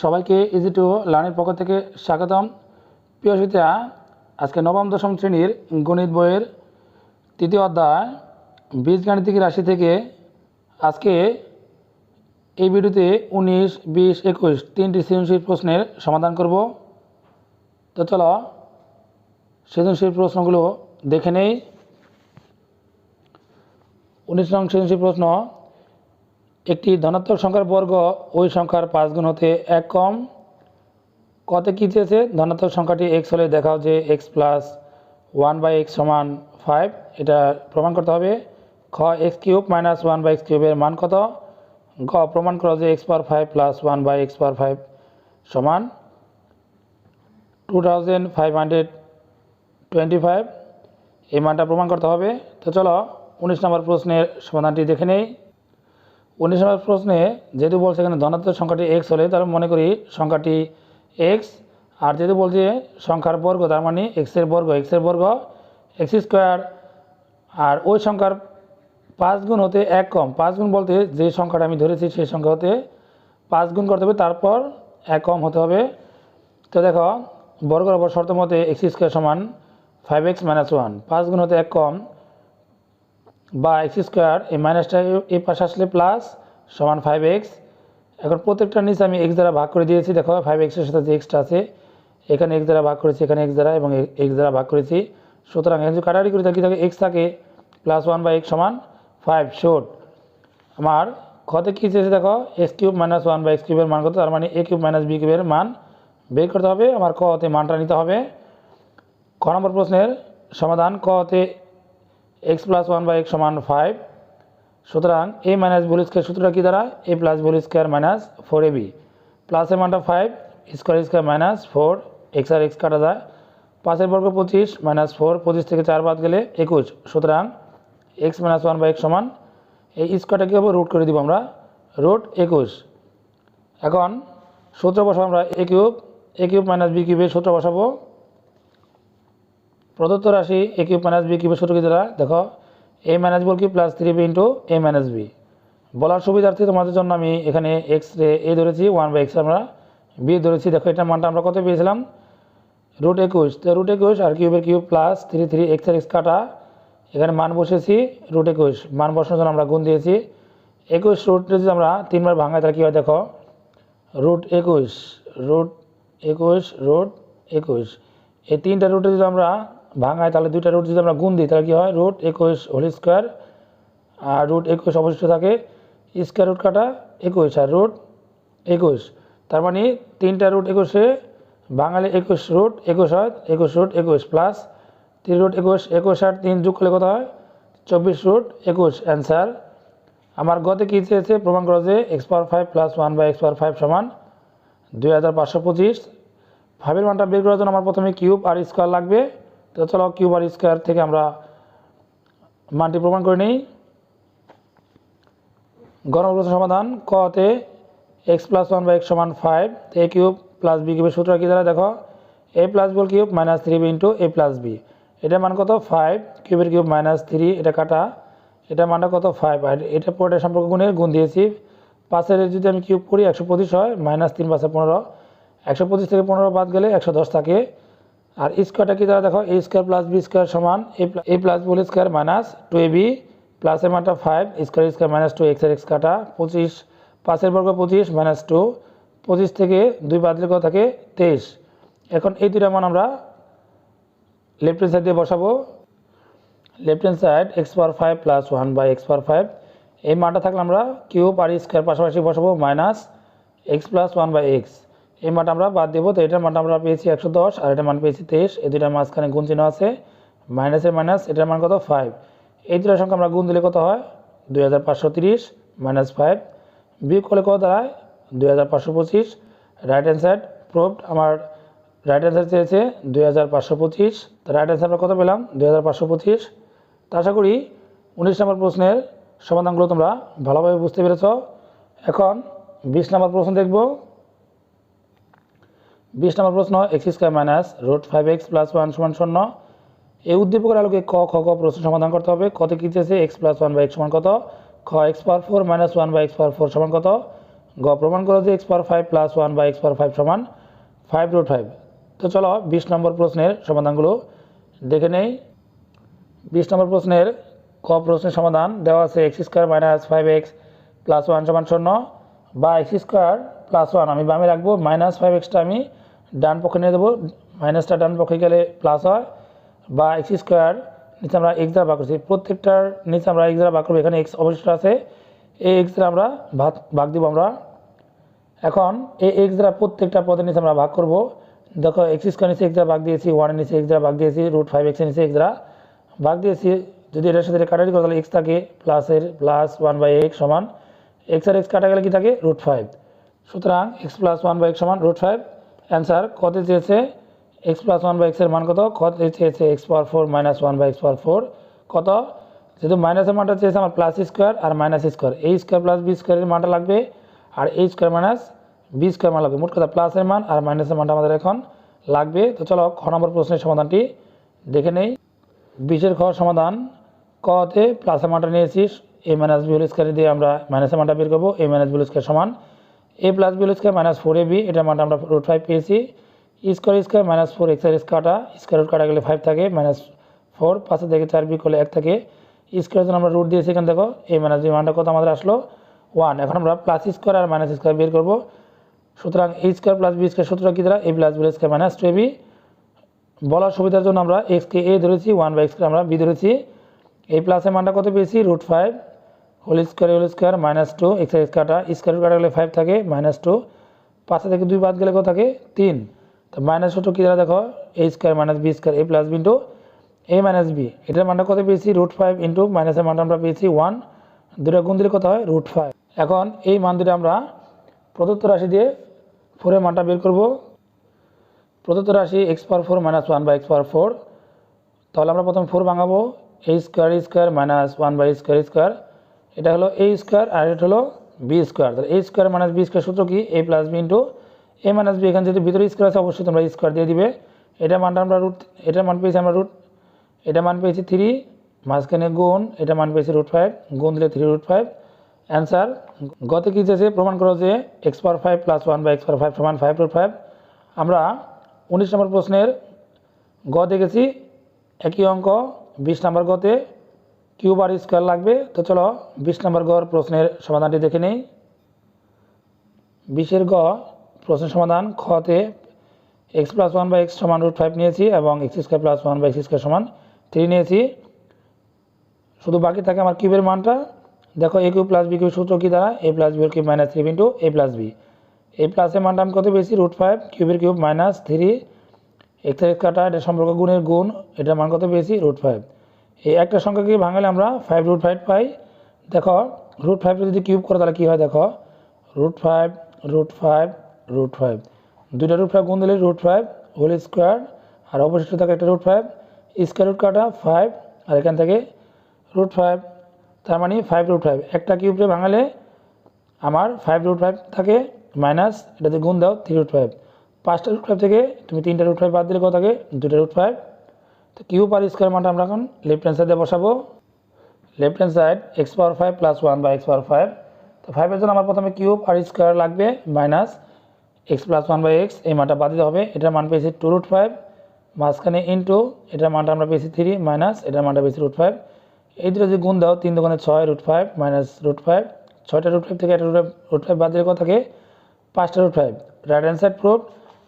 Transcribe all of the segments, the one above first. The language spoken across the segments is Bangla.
সবাইকে ইজি টু লার্নের পক্ষ থেকে স্বাগতম। প্রিয় শিক্ষার্থীরা, আজকে নবম দশম শ্রেণীর গণিত বইয়ের তৃতীয় অধ্যায় বীজগাণিতিক রাশি থেকে আজকে এই ভিডিওতে 19, 20, 21 তিনটি সৃজনশীল প্রশ্নের সমাধান করব। তো চলো সৃজনশীল প্রশ্নগুলো দেখে নেই। 19 নং সৃজনশীল প্রশ্ন, একটি ধনাত্মক সংখ্যার বর্গ ওই সংখ্যার 5 গুণ হতে 1 কম। কত কী চেয়েছে? ধনাত্মক সংখ্যাটি x হলে দেখাও যে x প্লাস 1/x সমান 5। এটা প্রমাণ করতে হবে। খ x কিউব মাইনাস 1/x কিউবের মান কত? গ প্রমাণ করো যে x পাওয়ার 5 প্লাস 1/x পাওয়ার 5 সমান 2525। এই মানটা প্রমাণ করতে হবে। তো চলো 19 নম্বর প্রশ্নের সমাধানটি দেখে নেই। 19 নম্বর প্রশ্নে যেহেতু বলছে এখানে ধনাত্মক সংখ্যাটি x হলে, তাহলে মনে করি সংখ্যাটি x, আর যেহেতু বলছে সংখ্যার বর্গ তার মানে x এর বর্গ x স্কোয়ার, আর ওই সংখ্যার 5 গুণ হতে 1 কম। 5 গুণ বলতে যে সংখ্যাটা আমি ধরেছি সেই সংখ্যা হতে 5 গুণ করতে হবে, তারপর 1 কম হতে হবে। তো দেখো বর্গের ওপর শর্ত মতে x স্কোয়ার সমান 5x মাইনাস 1, 5 গুণ হতে 1 কম বা x স্কোয়ার, এই মাইনাসটা এই পাশে আসলে প্লাস সমান 5x। এখন প্রত্যেকটা নিচে আমি x দ্বারা ভাগ করে দিয়েছি। দেখো 5x এর সাথে যে xটা আছে এখানে x দ্বারা ভাগ করেছি, এখানে x দ্বারা এবং x দ্বারা ভাগ করেছি। সুতরাং এখানে যদি কাটাকাটি করে থাকি তাহলে x থাকে প্লাস 1/x সমান 5 শর্ট। আমার ক্ষতে কী চেয়েছে? দেখো x কিউব মাইনাস 1/x কিউবের মান কত, তার মানে a কিউব মাইনাস b কিউবের মান বের করতে হবে। আমার কতে মানটা নিতে হবে। ক নম্বর প্রশ্নের সমাধান, কতে x প্লাস 1/x সমান 5। সুতরাং a মাইনাস হোল স্কোয়ার সূত্রটা কী দ্বারা? a plus whole square minus 4ab, প্লাসের মানটা 5, স্কোয়ার মাইনাস 4, x আর x কাটা যায়। 5 বর্গ 25 মাইনাস 4, 25 থেকে 4 বাদ গেলে 21। সুতরাং x মাইনাস 1/x সমান, এই স্কোয়ারটা কী হবে? রুট করে দিব আমরা, রুট 21। এখন সূত্র বসাবো আমরা a কিউব মাইনাস b কিউবের সূত্র বসাবো। প্রদত্ত রাশি a কিউব মাইনাস b কিউবের সূত্র কী দ্বারা? দেখো a মাইনাস বল কি plus 3b into a minus b। বলার সুবিধার্থে তোমাদের জন্য আমি এখানে x রে a ধরেছি, 1/x আমরা b ধরেছি। দেখো এটার মানটা আমরা কত পেয়েছিলাম? রুট 21। তো রুট 21 আর কিউবের কিউব প্লাস 3 x আর x কাটা, এখানে মান বসেছি রুট 21। মান বসানোর জন্য আমরা গুণ দিয়েছি 21। রুট যদি আমরা 3 বার ভাঙাই তাহলে কী হয়? দেখো রুট 21 এই 3টা রুটে যদি আমরা ভাঙাই তাহলে 2টা রুট যদি আমরা গুণ দিই তাহলে কী হয়? রুট 21 হোল স্কোয়ার, আর রুট 21 অবশিষ্ট থাকে, স্কোয়ার রুট কাটা 21 আর রুট 21। তার মানে 3টা রুট 21-এ ভাঙালে 21 রুট 21 হয়, 21 রুট 21 প্লাস 3 রুট 21, 21 আর 3 যোগ করলে কত হয়? 24 রুট 21। অ্যান্সার আমার গতে কী চেয়েছে? প্রমাণ করা যে x পাওয়ার 5 প্লাস 1/x পাওয়ার 5 সমান 2525। 5-এর মানটা বের করার জন্য আমার প্রথমে কিউব আর স্কোয়ার লাগবে। তো চলো কিউব আর স্কোয়ার থেকে আমরা মানটি প্রমাণ করে নিই। গণপ্রশ্ন সমাধান, কতে x প্লাস 1/x সমান 5, a কিউব প্লাস b কিউবের সূত্র কী দ্বারা? দেখো a plus ball cube minus 3b into a plus b। এটার মান কত? 5, কিউবের কিউব মাইনাস 3, এটা কাটা, এটার মানটা কত? 5, আর এটা পুরোটা সম্পর্ক গুণ দিয়েছি। 5-এর যদি আমি কিউব করি 125 হয়, মাইনাস 3 5 15, 125 থেকে 15 বাদ গেলে 110 থাকে। আর স্কোয়ারটা কী দ্বারা? দেখো a square plus b square সমান a plus whole square minus 2ab, প্লাসের মানটা 5, স্কোয়ার মাইনাস 2 x আর x কাটা 25, 5 বর্গ 25 মাইনাস 2, 25 থেকে 2 বাদ দিলে কত থাকে? 23। এখন এই দুইটা মান আমরা লেফট হ্যান্ড সাইড দিয়ে বসাবো। লেফট হ্যান্ড সাইড x পাওয়ার 5 প্লাস 1/x পাওয়ার 5, এই মানটা থাকলে আমরা কিউব আর স্কোয়ার পাশাপাশি বসাবো মাইনাস x প্লাস 1/x। এই মানটা আমরা বাদ দেবো। তো এটার মানটা আমরা পেয়েছি 110 আর এটার মান পেয়েছি 23। এই দুইটার মাঝখানে গুণ চিহ্ন আছে, মাইনাসের মাইনাস, এটার মান কত? 5। এই দুটার সংখ্যা আমরা গুণ দিলে কত হয়? 2530 মাইনাস 5, বিয়োগ করলে কত দাঁড়ায়? 2525। Right hand side proved. আমার রাইট হ্যান্ড সাইড চেয়েছে 2525। তো রাইট হ্যান্ড সাইড আমরা কত পেলাম? 2525। তো আশা করি 19 নম্বর প্রশ্নের সমাধানগুলো তোমরা ভালোভাবে বুঝতে পেরেছ। এখন 20 নম্বর প্রশ্ন দেখব। 20 নম্বর প্রশ্ন, x square minus root 5x plus 1 সমান 0। এই উদ্দীপকের আলোকে ক খ গ প্রশ্ন সমাধান করতে হবে। কত কী চেয়েছে? x প্লাস 1/x সমান কত? খ x পাওয়ার 4 মাইনাস 1/x পাওয়ার 4 সমান কত? গ প্রমাণ করো যে x power 5 plus 1 by x power 5 সমান 5√5। তো চলো 20 নম্বর প্রশ্নের সমাধানগুলো দেখে নেই। 20 নম্বর প্রশ্নের ক প্রশ্নের সমাধান দেওয়া আছে x square minus 5x plus 1 সমান 0 বা এক্স স্কোয়ার প্লাস 1 আমি বামে রাখবো, মাইনাস 5xটা আমি ডান পক্ষে নিয়ে দেবো, মাইনাসটা ডান পক্ষে গেলে প্লাস হয়, বা এক্স স্কোয়ার নিচে আমরা এক্স দ্বারা ভাগ করছি, প্রত্যেকটার নিচে আমরা এক্স দ্বারা ভাগ করবো, এখানে এক্স অবশিষ্ট আছে, এই এক্স দ্বারা আমরা ভাগ দিব আমরা। এখন এই এক্স দ্বারা প্রত্যেকটা পদের নিচে আমরা ভাগ করব। দেখো এক্স স্কোয়ার নিচে এক্স দ্বারা ভাগ দিয়েছি, 1 নিচে এক্স দ্বারা ভাগ দিয়েছি, √5x নিচে এক্স দ্বারা ভাগ দিয়েছি। যদি এটার সাথে কাটাকাটি করে তাহলে এক্স থাকে প্লাস 1/x সমান এক্স আর এক্স কাটা গেলে কি থাকে √5। সুতরাং এক্স প্লাস 1/x সমান √5। অ্যান্সার কত চেয়েছে এক্স প্লাস 1/x এর মান কত, কত চেয়েছে এক্স পাওয়ার 4 মাইনাস 1/x পাওয়ার 4 কত, যেহেতু মাইনাসের মানটা চেয়েছে আমার প্লাস স্কোয়ার আর মাইনাস স্কোয়ার, এই স্কোয়ার প্লাস বি স্কোয়ারের মানটা লাগবে আর এই স্কোয়ার মাইনাস বি স্কোয়ার মান লাগবে, মোট কথা প্লাসের মান আর মাইনাসের মানটা আমাদের এখন লাগবে। তো চলো খ নম্বর প্রশ্নের সমাধানটি দেখে নেই। 20-এর খ সমাধান, কতে প্লাসের মানটা নিয়েছি, a minus b whole square দিয়ে আমরা মাইনাসের মানটা বের করবো, a minus b whole square সমান a plus b whole square minus 4ab, এটার মানটা আমরা √5 পেয়েছি। স্কোয়ার মাইনাস 4 এক্স আর এক্স কাটা, স্কোয়ার রুট কাটা গেলে 5 থাকে, মাইনাস 4 5 থেকে 4 বিয়োগ করলে 1 থাকে, স্কোয়ার জন্য আমরা রুট দিয়েছি, এখানে দেখো এ মাইনাস বি মানটা কত আমাদের আসলো 1। এখন আমরা প্লাস স্কোয়ার আর মাইনাস স্কোয়ার বের করবো। সুতরাং a square plus B square সূত্র কী দ্বারা, a plus B square minus 2ab। বলার সুবিধার জন্য আমরা এক্সকে এ ধরেছি, 1/x আমরা বি ধরেছি। এই প্লাসের মানটা কত পেয়েছি √5 whole square minus 2 x x কাটা, স্কোয়ার রুট কাটা গেলে 5 থাকে, মাইনাস 2 5 থেকে 2 বাদ গেলে কত থাকে 3। তো মাইনাস সূত্র কী দ্বারা দেখো এ স্কোয়ার মাইনাস বি স্কোয়ার এ প্লাস বি ইন্টু এ মাইনাস বি, এটার মানটা কত পেয়েছি √5 ইন্টু মাইনাসের মানটা আমরা পেয়েছি 1, দুটো গুণ দিলে কত হয় √5। এখন এই মান দুটো আমরা প্রদত্ত রাশি দিয়ে 4 এর মানটা বের করব। প্রদত্ত রাশি এক্স পাওয়ার 4 মাইনাস 1/x পাওয়ার 4, তাহলে আমরা প্রথম 4 ভাঙাবো, এ স্কোয়ার মাইনাস 1/স্কোয়ার, এটা হলো এ স্কোয়ার আর এটা হলো বি স্কোয়ার। তাহলে এ স্কোয়ার মাইনাস বি স্কোয়ার সূত্র কি এ প্লাস বি ইন্টু এ মাইনাস বি, এখানে যেহেতু ভিতরে স্কোয়ার আছে অবশ্যই তোমরা স্কোয়ার দিয়ে দিবে। এটা মানটা আমরা এটার মান পেয়েছি আমরা এটা মান পেয়েছি 3, মাঝখানে গুণ এটা মান পেয়েছি √5, গুণ দিলে 3√5। অ্যান্সার গতে কী চেয়েছে প্রমাণ করো যে এক্স পাওয়ার 5 প্লাস 1/x পাওয়ার 5 সমান 5√5। আমরা 19 নম্বর প্রশ্নের গ দেখেছি, একই অঙ্ক 20 নম্বর গতে কিউব আর স্কোয়ার লাগবে। তো চলো 20 নম্বর গড় প্রশ্নের সমাধানটি দেখে নেই। 20-এর গ প্রশ্নের সমাধান, খতে এক্স প্লাস 1/x সমান √5 নিয়েছি এবং x square plus 1/x square সমান 3 নিয়েছি। শুধু বাকি থাকে আমার কিউবের মানটা। দেখো a cube plus b cube সূত্র কী দ্বারা, a plus b whole cube minus 3 into a plus b. এই প্লাসের মানটা আমি কত পেয়েছি √5, কিউবের কিউব মাইনাস 3, এক্স এক্স কাটা এটা সম্পর্ক গুণের গুণ, এটার মান কত পেয়েছি √5। এই একটা সংখ্যাকে ভাঙালে আমরা 5√5 পাই। দেখো √5 যদি কিউব করে তাহলে কী হয়, দেখো √5 দুইটা √5 গুণ দিলে √5 হোল স্কোয়ার আর অবশিষ্ট থাকে একটা √5, স্কোয়ার রুট কাটা 5 আর এখান থেকে √5, তার মানে 5√5। একটা কিউবকে ভাঙালে আমার 5√5 থাকে, মাইনাস এটাতে গুণ দাও 3√5, 5টা √5 থেকে তুমি 3টা √5 বাদ দিলে কত থাকে 2টা √5। তো কিউব আর স্কোয়ার মানটা আমরা এখন লেফট হ্যান্ড সাইডে বসাবো। Left hand side x power 5 plus 1/x পাওয়ার 5। তো 5-এর জন্য আমার প্রথমে কিউব আর স্কোয়ার লাগবে, মাইনাস এক্স প্লাস 1/x, এই মানটা বাদ দিতে হবে। এটার মান পেয়েছি 2√5, মাঝখানে ইন্টু এটার মানটা আমরা পেয়েছি 3, মাইনাস এটার মানটা পেয়েছি √5। এই দুটো যে গুণ দাও 3 2 6 √5 মাইনাস √5, 6টা √5 থেকে একটা √5 বাদ দিলে কত থাকে 5টা √5। রাইট হ্যান্ড সাইড প্রুফ,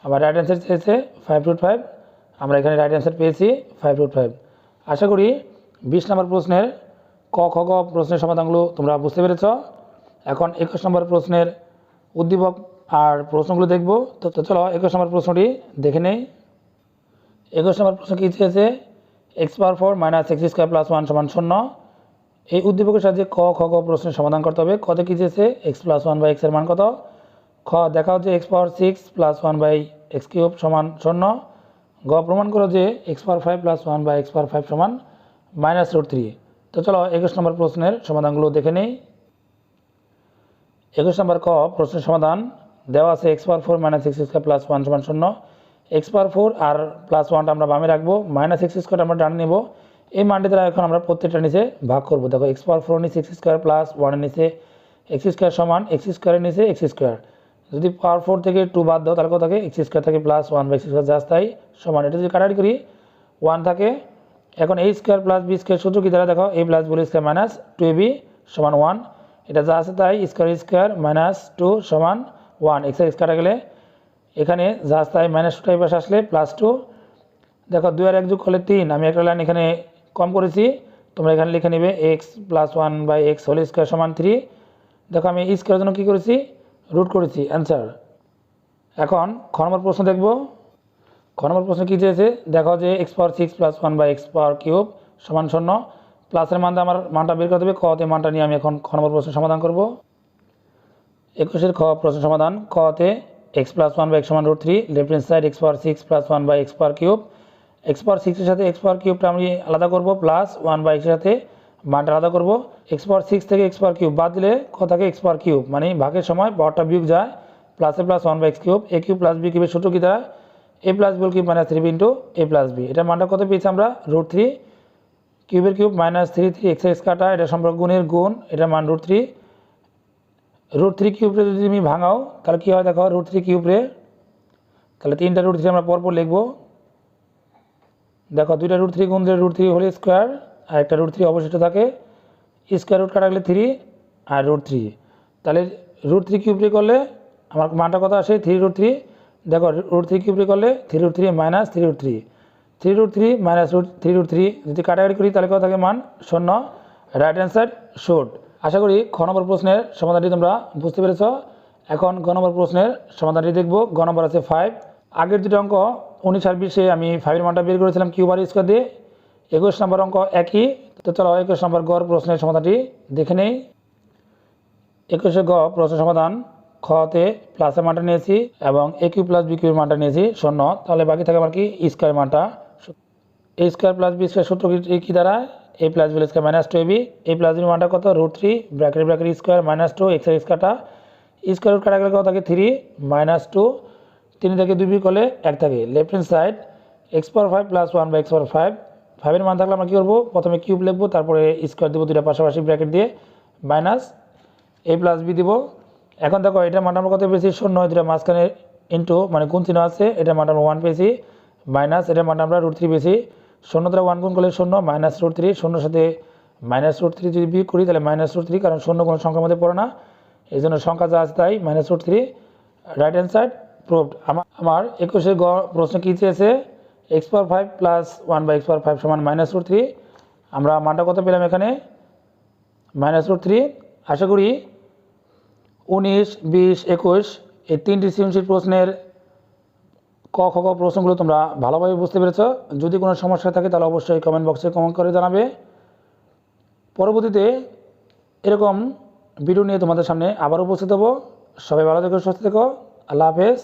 আবার রাইট হ্যান্ড সাইড চেয়েছে 5√5, আমরা এখানে রাইট হ্যান্ড সাইড পেয়েছি 5√5। আশা করি 20 নম্বর প্রশ্নের ক খ গ প্রশ্নের সমাধানগুলো তোমরা বুঝতে পেরেছ। এখন 21 নম্বর প্রশ্নের উদ্দীপক আর প্রশ্নগুলো দেখব। তো চলো 21 নম্বর প্রশ্নটি দেখে নেই। 21 নম্বর প্রশ্ন কী চেয়েছে, এক্স পাওয়ার 4 মাইনাস এক্স স্কোয়ার প্লাস 1 সমান 0। এই উদ্দীপকের সাহায্যে ক খ গ প্রশ্নের সমাধান করতে হবে। কত কী চেয়েছে এক্স প্লাস 1/x এর মান কত। খ দেখাও যে x power 6 plus 1/x cube সমান 0। গ প্রমাণ করো যে এক্স পাওয়ার 5 প্লাস 1/x পাওয়ার 5 সমান মাইনাস √3। তো চলো 21 নম্বর প্রশ্নের সমাধানগুলো দেখে নেই। 21 নম্বর ক প্রশ্নের সমাধান দেওয়া আছে এক্স পাওয়ার 4 মাইনাস এক্স স্কোয়ার প্লাস 1 সমান 0। এক্স পাওয়ার 4 আর প্লাস 1টা আমরা বামে রাখবো, মাইনাস এক্স স্কোয়ার আমরা ডানে নেব। এই মানটি দ্বারা এখন আমরা প্রত্যেকটা নিচে ভাগ করব। দেখো এক্স পাওয়ার 4 নিচে এক্স স্কোয়ার প্লাস 1 নিচে এক্স স্কোয়ার সমান এক্স স্কোয়ারের নিচে এক্স স্কোয়ার, যদি পাওয়ার 4 থেকে 2 বাদ দাও তাহলে কত থাকে এক্স স্কোয়ার থাকে প্লাস 1/x স্কোয়ার জাস্ট তাই সমান, এটা যদি কাটাকাটি করি 1 থাকে। এখন a square plus B square সূত্র কি দ্বারা দেখো, a plus B square minus 2ab সমান 1, এটা যা আছে তাই স্কোয়ার মাইনাস 2 সমান 1, এক্স এক্স কাটা গেলে এখানে যা আছে তাই মাইনাস 2 পাশে আসলে প্লাস 2, দেখো 2 আর 1 যোগ করলে 3, আমি একটা লাইন এখানে কম করেছি, তোমরা এখানে লিখে নেবে x plus 1/x whole square সমান 3। দেখো আমি স্কোয়ারের জন্য কী করেছি, রুট করেছি, অ্যান্সার। এখন খ নম্বর প্রশ্ন দেখব। খ নম্বর প্রশ্ন কী চেয়েছে দেখো যে x power 6 plus 1/x power cube সমান 0, প্লাসের মানটা আমার মানটা বের করতে হবে, কতে মানটা নিয়ে আমি এখন খ নম্বর প্রশ্ন সমাধান করব। 21-এর খ প্রশ্ন সমাধান। কতে এক্স প্লাস 1/x সমান √3, left hand side x power 6 plus 1/x power cube, x power 6-এর সাথে এক্স পাওয়ার কিউবটা আমি আলাদা করব, প্লাস 1/x এর সাথে মানটা আলাদা করব। এক্স পাওয়ার 6 থেকে এক্স পাওয়ার কিউব বাদ দিলে কত থাকে এক্স পাওয়ার কিউব, মানে ভাগের সময় পাওয়ারটা বিয়োগ যায়, প্লাসে plus 1/x cube, a cube plus b কিউবের সূত্র কি দ্বারা, a plus b cube minus 3b into a plus b, এটা মানটা কত পেয়েছি আমরা √3, কিউবের কিউব মাইনাস 3 এক্স এক্স কাটা, এটা সম্পর্ক গুণের গুণ, এটা মান √3, √3 কিউবরে যদি তুমি ভাঙাও তাহলে কী হয় দেখো, √3 কিউবরে তাহলে 3টা √3 আমরা পরপর লিখব। দেখো 2টা √3 গুণ দিলে √3 হোল স্কোয়ার, আর একটা √3 অবশিষ্ট থাকে, স্কোয়ার রুট কাটা গেলে 3 আর √3, তাহলে √3 কিউবরে করলে আমার মানটা কত আসে 3√3, দেখো √3 কিউবরে করলে 3√3 মাইনাস 3√3, 3√3 মাইনাস 3√3 যদি কাটাকাটি করি তাহলে কত থাকে মান 0, রাইট অ্যান্সার শুড। আশা করি খ নম্বর প্রশ্নের সমাধানটি তোমরা বুঝতে পেরেছ। এখন গ নম্বর প্রশ্নের সমাধানটি দেখব। গ নম্বর আছে 5। আগের দুটো অঙ্ক 19 আর 20-এ আমি 5-এর মানটা বের করেছিলাম কিউব আর স্কোয়ার দিয়ে। 21 নম্বর অঙ্ক একই, তো চলো 21 নম্বর গ প্রশ্নের সমাধানটি দেখে নেই। 21-এ গ প্রশ্নের সমাধান। খতে প্লাসের মানটা নিয়েছি এবং এ কিউ প্লাস বি কিউবের মানটা নিয়েছি 0, তাহলে বাকি থাকে আমার কি স্কোয়ার মানটা, a square plus B square সূত্র কি দ্বারা, a plus B square minus 2ab, a plus বির মানটা কত √3 bracket square minus 2 x x কাটা, স্কোয়ার রুট কাটা গেলে কত থাকে 3 মাইনাস 2, 3 থেকে 2 বিয়োগ করলে 1 থাকে, left hand side x power 5 plus 1/x পাওয়ার 5, 5-এর মান থাকলে আমরা কী করবো, প্রথমে কিউব লিখবো, তারপরে স্কোয়ার দেবো দুটা পাশাপাশি ব্র্যাকেট দিয়ে, মাইনাস এ প্লাস বি দিব। এখন দেখো এটা মানটা আমরা কত পেয়েছি 0, দুটা মাঝখানে ইন্টু মানে গুণ চিহ্ন আছে, এটা মানটা আমরা 1 পেয়েছি, মাইনাস এটা মানটা আমরা √3 পেয়েছি, 0 দ্বারা 1 গুণ করলে 0 মাইনাস √3, 0-এর সাথে মাইনাস √3 যদি বিয়োগ করি তাহলে মাইনাস √3, কারণ 0 কোনো সংখ্যার মধ্যে পড়ে না, এই জন্য সংখ্যা যা আছে তাই minus √3, right hand side proved. আমার 21-এর গ প্রশ্ন কী চেয়েছে এক্স পাওয়ার 5 প্লাস 1/x পাওয়ার 5 সমান মাইনাস √3, আমরা মানটা কত পেলাম এখানে মাইনাস √3। আশা করি 19, 20, 21 এই 3টি সৃজনশীল প্রশ্নের ক খ গ প্রশ্নগুলো তোমরা ভালোভাবে বুঝতে পেরেছ। যদি কোনো সমস্যা থাকে তাহলে অবশ্যই কমেন্ট বক্সে কমেন্ট করে জানাবে। পরবর্তীতে এরকম ভিডিও নিয়ে তোমাদের সামনে আবার উপস্থিত হব। সবাই ভালো থেকো, সুস্থ থেকো, আল্লাহ হাফেজ।